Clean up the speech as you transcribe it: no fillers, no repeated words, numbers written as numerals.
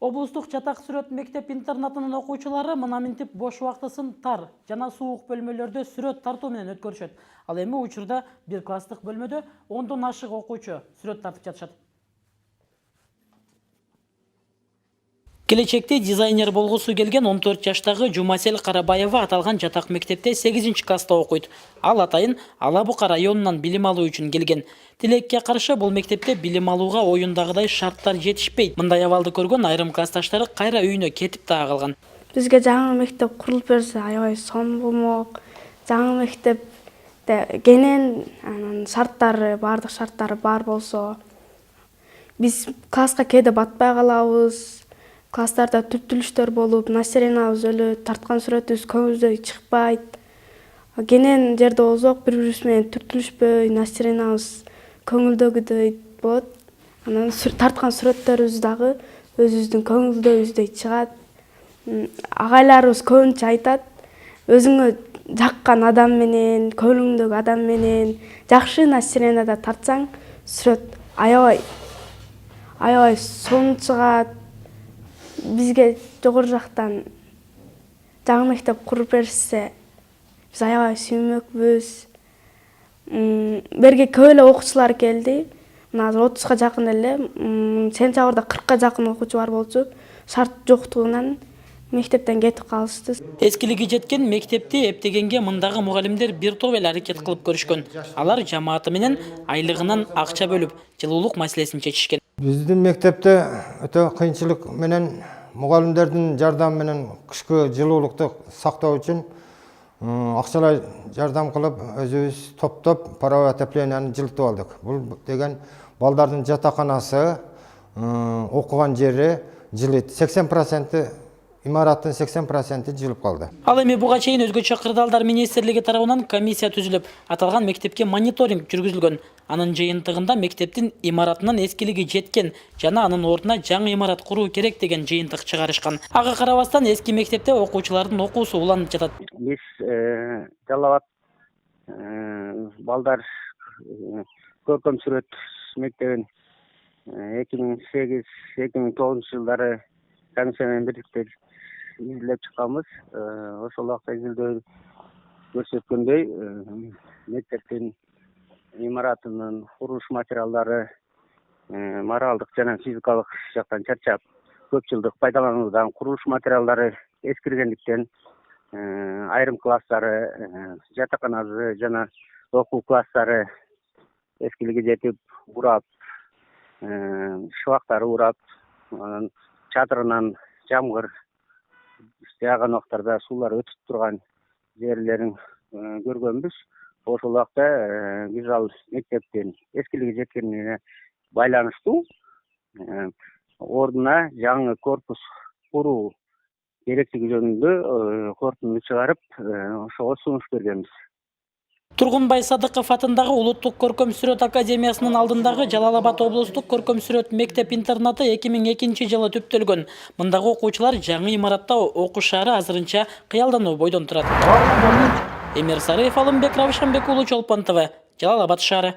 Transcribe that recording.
Облустук жатак сүрөт мектеп интернатынын окуучулары мына минтип бош убактысын тар жана суук бөлмөлөрдө сүрөт тартуу менен өткөрүшөт. Ал эми учурда бир класстык бөлмөдө 10дон ашык окуучу сүрөт тартып жатышат. Келечекте дизайнер болгусу келген 14 жаштагы Жумасел Карабаева аталган жатак мектепте 8-класста окуйт. Ал атайын Ала Бука районунан билим алуу үчүн келген. Тилекке каршы бул мектепте билим алууга оюндагыдай шарттар жетишпейт. Мындай абалды көргөн айрым классташтары кайра үйүнө кетип дагы калган. Бизге жаңы мектеп курулуп берсе аябай сонун болмок. Жаңы мектепте кенен шарттары, бардык шарттары бар болсо, биз класска кээде батпай калабыз. Класстарда түптүлүштөр болуп, настроениябыз өлөт, тарткан сүрөтүбүз көңүлдөй чыкпайт. Кенен жерде болсок, бири-бирибиз менен түптүлүшпөй, настроениябыз көңүлдөгүдөй болот. Анан тарткан сүрөттөрүбүз дагы өзүбүздүн көңүлдөйүбүздөй чыгат. Агайларыбыз көбүнчө айтат, өзүңө жаккан адам менен, көңүлүңдөгү адам менен жакшы настроенияда тартсаң, сүрөт аябай сонун чыгат. Бизге жогору жактан жаңы мектеп куруп беришсе, биз аябай сүйүнмөкпүз. Берге көп эле окуучулар келди. Мына азыр 30га жакын эле, сентябрда 40га жакын окуучу бар болчу. Шарт жоктугунан мектептен кетип калышты. Эскилиги жеткен мектепти эптегенге мындагы мугалимдер бир топ эле аракет кылып көрүшкөн. Алар жамааты менен айлыгынан акча бөлүп, жылуулук маселесин чечишкен. Биздин мектепте өтө кыйынчылык менен мугалимдердин жардамы менен кышкы жылуулукту сактоо үчүн акчалай жардам кылып, өзүбүз топтоп паровой отопленияны жылытып алдык. Бул деген балдардын жатаканасы, окуган жери жылыт. 80% имараттын 80% жылып калды. Ал эми буга чейин өзгөчө кырдаалдар министрлиги тарабынан комиссия түзүлүп, аталган мектепке мониторинг жүргүзүлгөн. Анын жыйынтыгында мектептин имаратынын эскилиги жеткен жана анын ордуна жаңы имарат куруу керек деген жыйынтык чыгарышкан. Ага карабастан эски мектепте окуучулардын окуусу уланып жатат. Биз Жалал Абад балдар көркөм сүрөт мектебин 2008-2009 жылдары комиссия менен бирдикте изилдеп чыкканбыз. Ошол убакта изилдөө көрсөткөндөй, мектептин имаратынын курулуш материалдары моралдык жана физикалык жактан чарчап, көп жылдык пайдалануудан курулуш материалдары эскиргендиктен айрым класстары, жатаканасы жана окуу класстары эскилиги жетип, урап, шыбактары урап, чатырынан жамгыр жааган убактарда суулар өтүп турган жерлерин көргөнбүз. Ошол убакта биз ал мектептин эскилиги жеткенине байланыштуу ордуна жаңы корпус куруу керектиги жөнүндө корутунду чыгарып, ошого сунуш бергенбиз. Тургунбай Садыков атындагы Улуттук көркөм сүрөт академиясынын алдындагы Жалал Абад облустук көркөм сүрөт мектеп интернаты 2002 жылы түптөлгөн. Мындагы окуучулар жаңы имаратта окушаары азырынча кыялдануу бойдон турат. Эмир Сарыев, Алымбек Равшанбек уулу, Чолпон ТВ, Жалал Абад шаары.